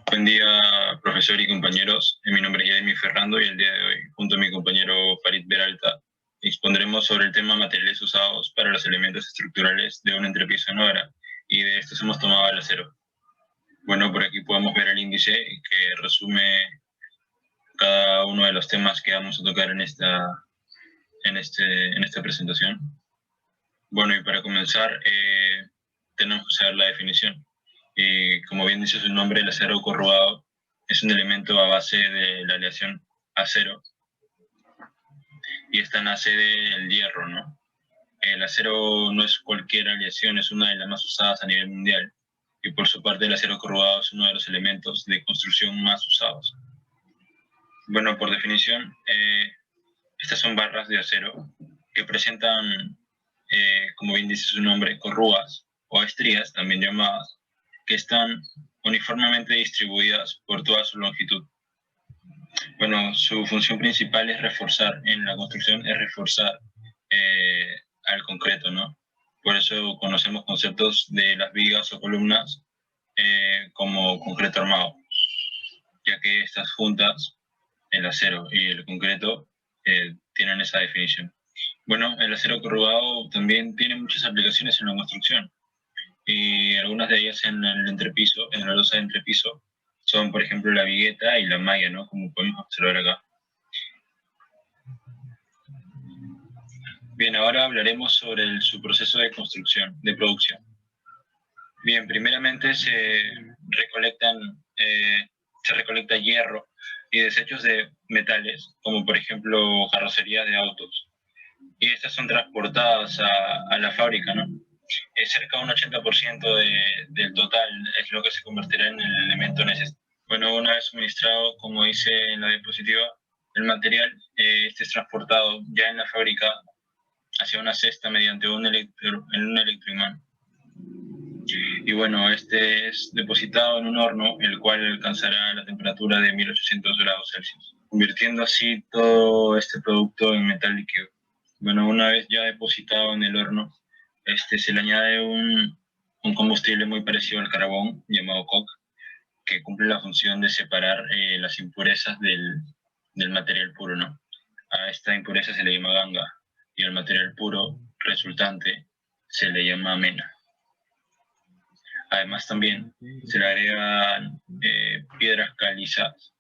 Buen día, profesor y compañeros. Mi nombre es Yadimi Ferrando y el día de hoy, junto a mi compañero Farid Peralta, expondremos sobre el tema materiales usados para los elementos estructurales de un entrepiso en obra, y de estos hemos tomado el acero. Bueno, por aquí podemos ver el índice que resume cada uno de los temas que vamos a tocar en esta presentación. Bueno, y para comenzar, tenemos que saber la definición. Como bien dice su nombre, el acero corrugado es un elemento a base de la aleación acero y esta nace del hierro, ¿no? El acero no es cualquier aleación, es una de las más usadas a nivel mundial, y por su parte el acero corrugado es uno de los elementos de construcción más usados. Bueno, por definición, estas son barras de acero que presentan, como bien dice su nombre, corrugas o estrías, también llamadas, que están uniformemente distribuidas por toda su longitud. Bueno, su función principal es reforzar, en la construcción es reforzar al concreto, ¿no? Por eso conocemos conceptos de las vigas o columnas como concreto armado, ya que estas juntas, el acero y el concreto, tienen esa definición. Bueno, el acero corrugado también tiene muchas aplicaciones en la construcción, y algunas de ellas en el entrepiso, en la losa de entrepiso, son, por ejemplo, la vigueta y la malla, ¿no? Como podemos observar acá. Bien, ahora hablaremos sobre su proceso de construcción, de producción. Bien, primeramente se recolecta hierro y desechos de metales, como por ejemplo carrocerías de autos, y estas son transportadas a la fábrica, ¿no? Cerca de un 80% del total es lo que se convertirá en el elemento necesario. Bueno, una vez suministrado, como dice en la diapositiva, el material, este es transportado ya en la fábrica hacia una cesta mediante un electroimán. Y bueno, este es depositado en un horno, el cual alcanzará la temperatura de 1800 grados Celsius, convirtiendo así todo este producto en metal líquido. Bueno, una vez ya depositado en el horno, se le añade un combustible muy parecido al carbón, llamado coke, que cumple la función de separar las impurezas del material puro, ¿no? A esta impureza se le llama ganga, y al material puro resultante se le llama mena. Además también se le agregan piedras calizadas,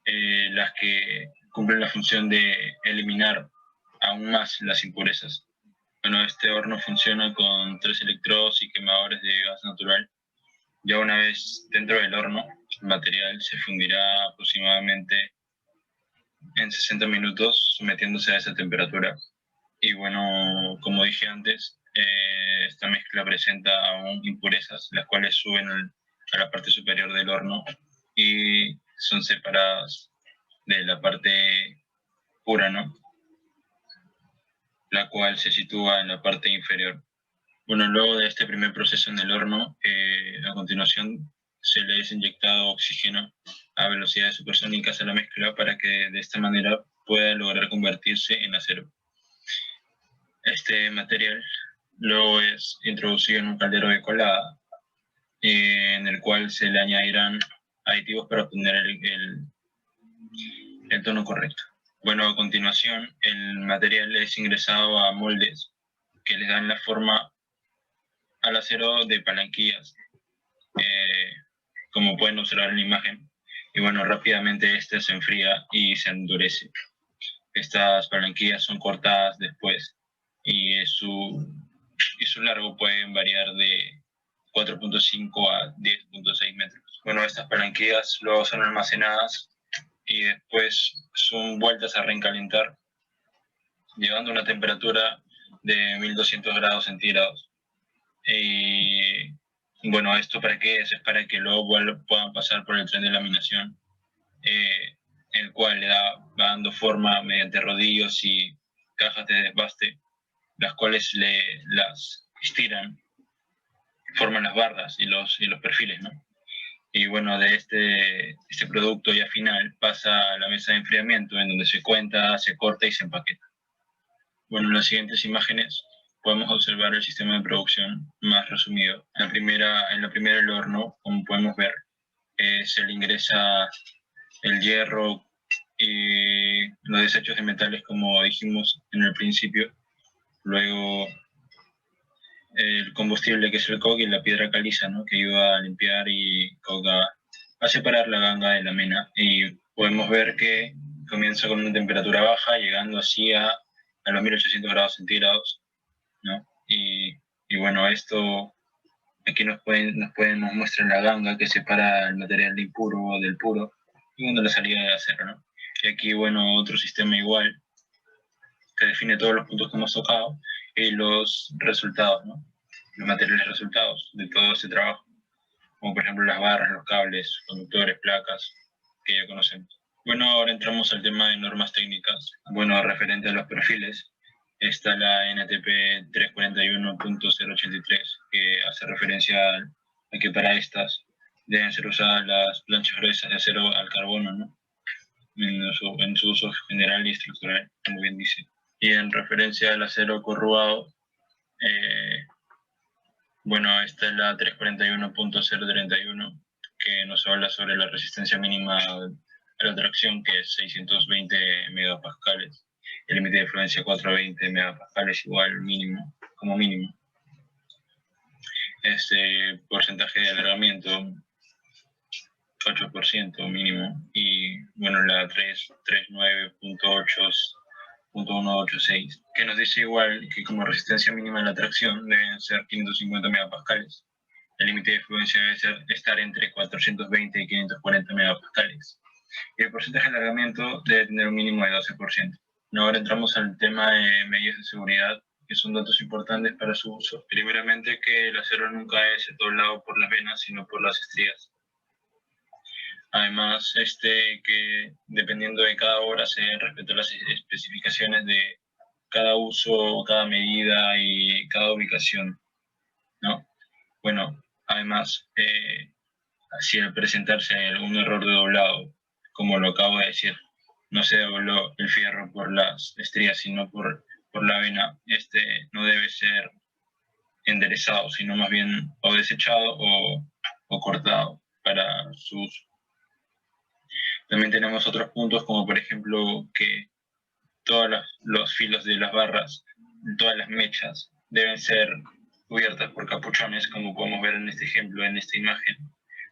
las que cumplen la función de eliminar aún más las impurezas. Bueno, este horno funciona con 3 electrodos y quemadores de gas natural. Ya una vez dentro del horno, el material se fundirá aproximadamente en 60 minutos, sometiéndose a esa temperatura. Y bueno, como dije antes, esta mezcla presenta aún impurezas, las cuales suben a la parte superior del horno y son separadas de la parte pura, ¿no? La cual se sitúa en la parte inferior. Bueno, luego de este primer proceso en el horno, a continuación se le es inyectado oxígeno a velocidades supersónicas a la mezcla para que de esta manera pueda lograr convertirse en acero. Este material luego es introducido en un caldero de colada, en el cual se le añadirán aditivos para obtener el tono correcto. Bueno, a continuación el material es ingresado a moldes que le dan la forma al acero de palanquillas, como pueden observar en la imagen. Y bueno, rápidamente este se enfría y se endurece. Estas palanquillas son cortadas después y su largo pueden variar de 4.5 a 10.6 metros. Bueno, estas palanquillas luego son almacenadas y después son vueltas a recalentar, llegando a una temperatura de 1200 grados centígrados. Y bueno, ¿esto para qué es? Es para que luego puedan pasar por el tren de laminación, el cual va dando forma mediante rodillos y cajas de desbaste, las cuales las estiran, forman las bardas y los perfiles, ¿no? Y bueno, de este producto ya final pasa a la mesa de enfriamiento, en donde se cuenta, se corta y se empaqueta. Bueno, en las siguientes imágenes podemos observar el sistema de producción más resumido. En la primera el horno, como podemos ver, se le ingresa el hierro y los desechos de metales, como dijimos en el principio. Luego el combustible, que es el coque, y la piedra caliza, ¿no? Que ayuda a limpiar y a separar la ganga de la mena. Y podemos ver que comienza con una temperatura baja, llegando así a los 1800 grados centígrados, ¿no? Y bueno, esto aquí nos muestra la ganga que separa el material impuro del puro, y bueno, la salida de acero, ¿no? Y aquí, bueno, otro sistema igual, que define todos los puntos que hemos tocado y los resultados, ¿no? Los materiales resultados de todo ese trabajo, como por ejemplo las barras, los cables, conductores, placas, que ya conocemos. Bueno, ahora entramos al tema de normas técnicas. Bueno, referente a los perfiles, está la NTP 341.083, que hace referencia a que para estas deben ser usadas las planchas gruesas de acero al carbono, ¿no? En su uso general y estructural, como bien dice. Y en referencia al acero corrugado, bueno, esta es la 341.031, que nos habla sobre la resistencia mínima a la tracción, que es 620 megapascales. El límite de fluencia 420 megapascales igual mínimo, como mínimo. Este porcentaje de alargamiento 8% mínimo, y bueno, la 339.8.186, que nos dice igual que como resistencia mínima de la tracción deben ser 550 megapascales. El límite de fluencia debe estar entre 420 y 540 megapascales. Y el porcentaje de alargamiento debe tener un mínimo de 12%. Ahora entramos al tema de medidas de seguridad, que son datos importantes para su uso. Primeramente, que el acero nunca es doblado por las venas, sino por las estrías. Además, que dependiendo de cada obra se deben respetar las especificaciones de cada uso, cada medida y cada ubicación, ¿no? Bueno, además, si al presentarse algún error de doblado, como lo acabo de decir, no se dobló el fierro por las estrías, sino por la vena, no debe ser enderezado, sino más bien o desechado o cortado para su uso. También tenemos otros puntos, como por ejemplo que todos los filos de las barras, todas las mechas, deben ser cubiertas por capuchones, como podemos ver en este ejemplo, en esta imagen,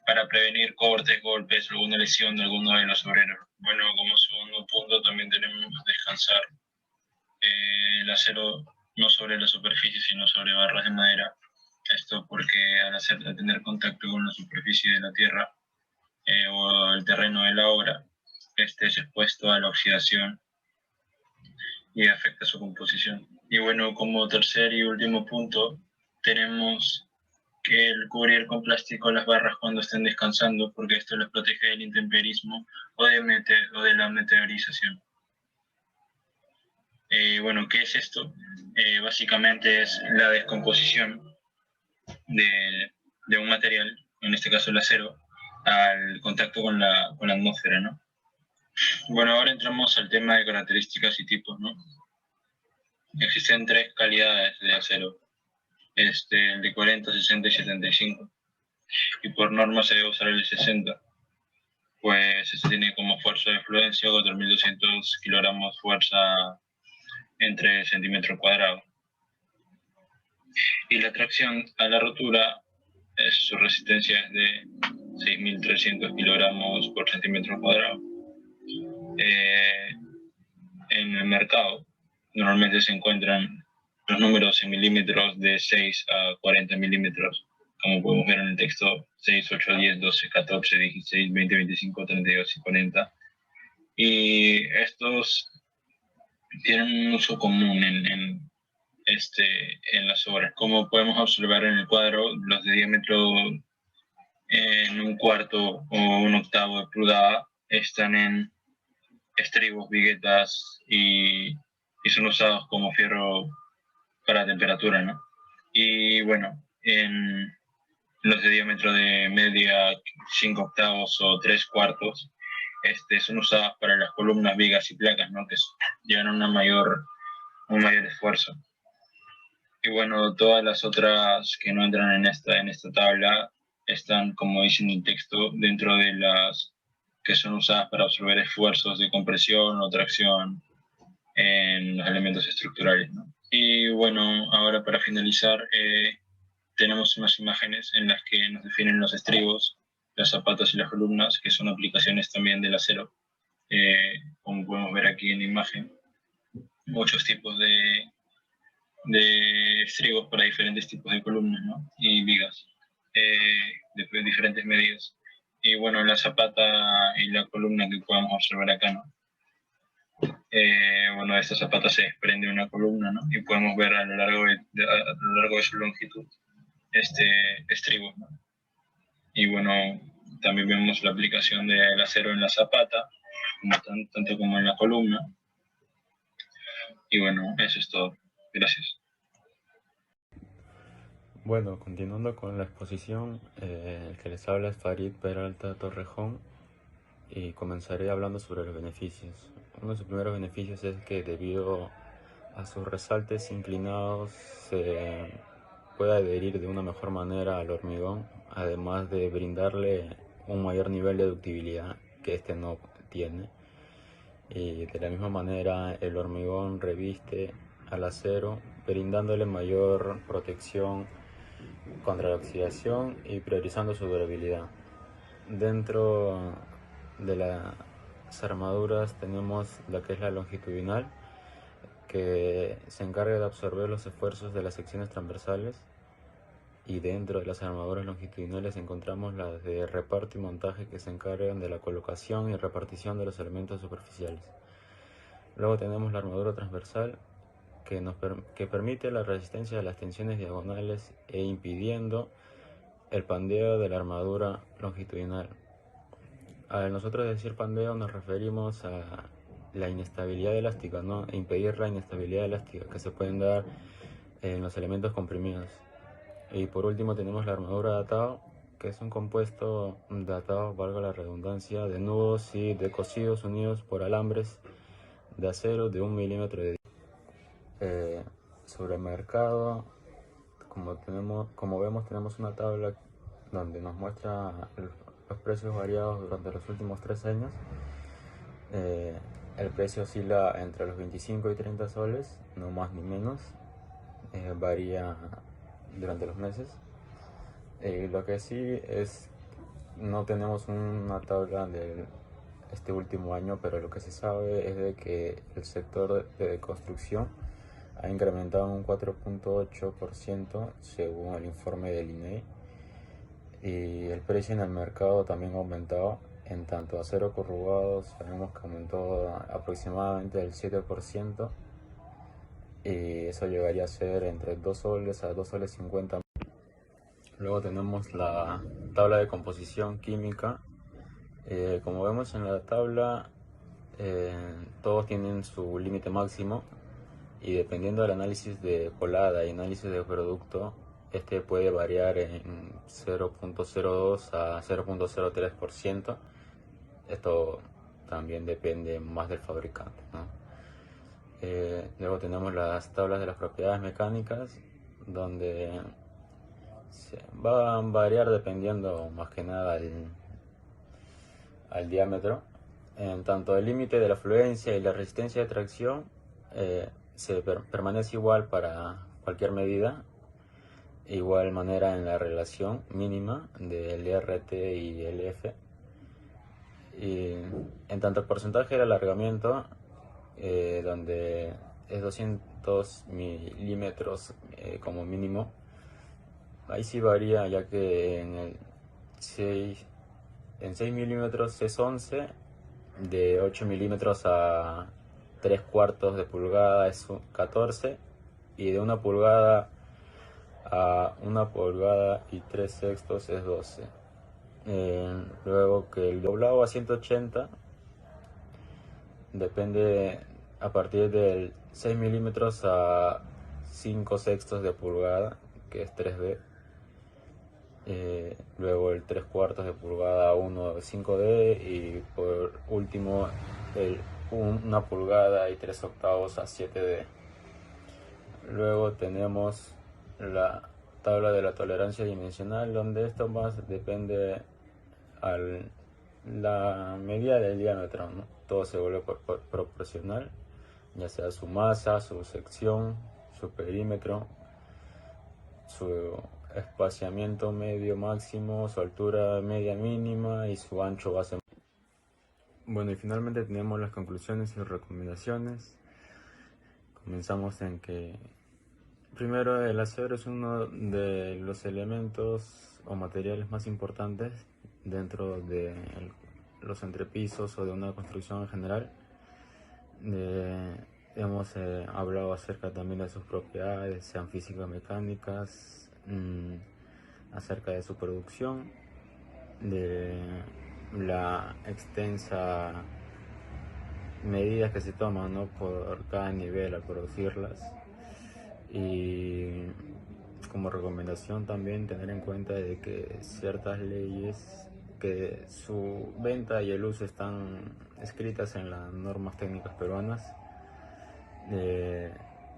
para prevenir cortes, golpes, alguna lesión de alguno de los obreros. Bueno, como segundo punto también tenemos descansar el acero no sobre la superficie, sino sobre barras de madera. Esto porque al tener contacto con la superficie de la tierra o el terreno de la obra, es expuesto a la oxidación y afecta su composición. Y bueno, como tercer y último punto, tenemos que el cubrir con plástico las barras cuando estén descansando, porque esto les protege del intemperismo o de la meteorización. Bueno, ¿qué es esto? Básicamente es la descomposición de un material, en este caso el acero, al contacto con la atmósfera, ¿no? Bueno, ahora entramos al tema de características y tipos, ¿no? Existen 3 calidades de acero, el de 40, 60 y 75. Y por norma se debe usar el de 60, pues este tiene como fuerza de fluencia 4.200 kilogramos fuerza entre centímetro cuadrado. Y la tracción a la rotura, su resistencia es de 6.300 kilogramos por centímetro cuadrado. En el mercado normalmente se encuentran los números en milímetros de 6 a 40 milímetros, como podemos ver en el texto: 6, 8, 10, 12, 14, 16, 20, 25, 32 y 40. Y estos tienen un uso común en las obras. Como podemos observar en el cuadro, los de diámetro en un cuarto o un octavo de pulgada están en estribos, viguetas y son usados como fierro para temperatura, ¿no? Y bueno, en los de diámetro de media, 5 octavos o 3 cuartos, son usadas para las columnas, vigas y placas, ¿no? Que llevan un mayor esfuerzo. Y bueno, todas las otras que no entran en esta tabla están, como dice en el texto, dentro de las que son usadas para absorber esfuerzos de compresión o tracción en los elementos estructurales, ¿no? Y bueno, ahora para finalizar, tenemos unas imágenes en las que nos definen los estribos, las zapatas y las columnas, que son aplicaciones también del acero. Como podemos ver aquí en la imagen, muchos tipos de estribos para diferentes tipos de columnas, ¿no? Y vigas, de diferentes medidas. Y bueno, la zapata y la columna que podemos observar acá, ¿no? Bueno, de esta zapata se desprende una columna, ¿no? Y podemos ver a lo largo de su longitud estribos, ¿no? Y bueno, también vemos la aplicación del acero en la zapata, tanto como en la columna. Y bueno, eso es todo. Gracias. Bueno, continuando con la exposición, el que les habla es Farid Peralta Torrejón y comenzaré hablando sobre los beneficios. Uno de sus primeros beneficios es que debido a sus resaltes inclinados se puede adherir de una mejor manera al hormigón, además de brindarle un mayor nivel de ductibilidad que este no tiene. Y de la misma manera el hormigón reviste al acero brindándole mayor protección contra la oxidación y priorizando su durabilidad. Dentro de las armaduras tenemos la que es la longitudinal, que se encarga de absorber los esfuerzos de las secciones transversales, y dentro de las armaduras longitudinales encontramos las de reparto y montaje, que se encargan de la colocación y repartición de los elementos superficiales. Luego tenemos la armadura transversal, que permite la resistencia a las tensiones diagonales e impidiendo el pandeo de la armadura longitudinal. Al nosotros decir pandeo nos referimos a la inestabilidad elástica, ¿no? E impedir la inestabilidad elástica que se pueden dar en los elementos comprimidos. Y por último tenemos la armadura de atado, que es un compuesto de atado, valga la redundancia, de nudos y de cosidos unidos por alambres de acero de 1 milímetro de sobre el mercado. Como vemos, tenemos una tabla donde nos muestra los precios variados durante los últimos 3 años. El precio oscila entre los 25 y 30 soles, no más ni menos. Varía durante los meses. Lo que sí es, no tenemos una tabla de este último año, pero lo que se sabe es de que el sector de construcción ha incrementado un 4.8% según el informe del INEI, y el precio en el mercado también ha aumentado. En tanto acero corrugado sabemos que aumentó aproximadamente el 7%, y eso llegaría a ser entre 2 soles a 2 soles 50. Luego tenemos la tabla de composición química. Como vemos en la tabla, todos tienen su límite máximo, y dependiendo del análisis de colada y análisis de producto, este puede variar en 0.02 a 0.03%. Esto también depende más del fabricante, ¿no? Luego tenemos las tablas de las propiedades mecánicas, donde va a variar dependiendo más que nada al diámetro. En tanto el límite de la fluencia y la resistencia de tracción permanece igual para cualquier medida. Igual manera en la relación mínima del RT y el F. Y en tanto el porcentaje de alargamiento, donde es 200 milímetros como mínimo, ahí sí varía, ya que en 6 milímetros es 11, de 8 milímetros a 3 cuartos de pulgada es 14, y de 1 pulgada a 1 pulgada y 3 sextos es 12. Luego que el doblado a 180 depende a partir del 6 milímetros a 5 sextos de pulgada, que es 3D. Luego el 3 cuartos de pulgada a 1,5D, y por último el 1 pulgada y 3 octavos a 7D. Luego tenemos la tabla de la tolerancia dimensional, donde esto más depende a la medida del diámetro, ¿no? Todo se vuelve proporcional, ya sea su masa, su sección, su perímetro, su espaciamiento medio máximo, su altura media mínima y su ancho base. Bueno, y finalmente tenemos las conclusiones y recomendaciones. Comenzamos en que primero, el acero es uno de los elementos o materiales más importantes dentro de los entrepisos o de una construcción en general. Hemos hablado acerca también de sus propiedades, sean físico-mecánicas, acerca de su producción, de la extensa medidas que se toman, ¿no?, por cada nivel al producirlas. Y como recomendación también tener en cuenta de que ciertas leyes, que su venta y el uso están escritas en las normas técnicas peruanas.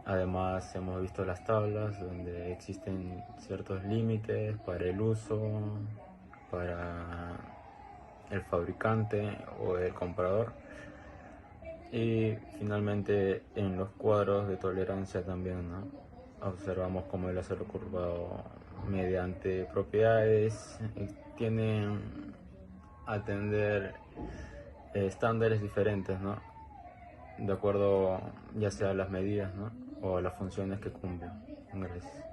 Además hemos visto las tablas donde existen ciertos límites para el uso, para el fabricante o el comprador. Y finalmente en los cuadros de tolerancia también, ¿no?, observamos cómo el acero curvado, mediante propiedades, tiene a atender estándares diferentes, ¿no?, de acuerdo ya sea a las medidas, ¿no?, o a las funciones que cumplen. Gracias.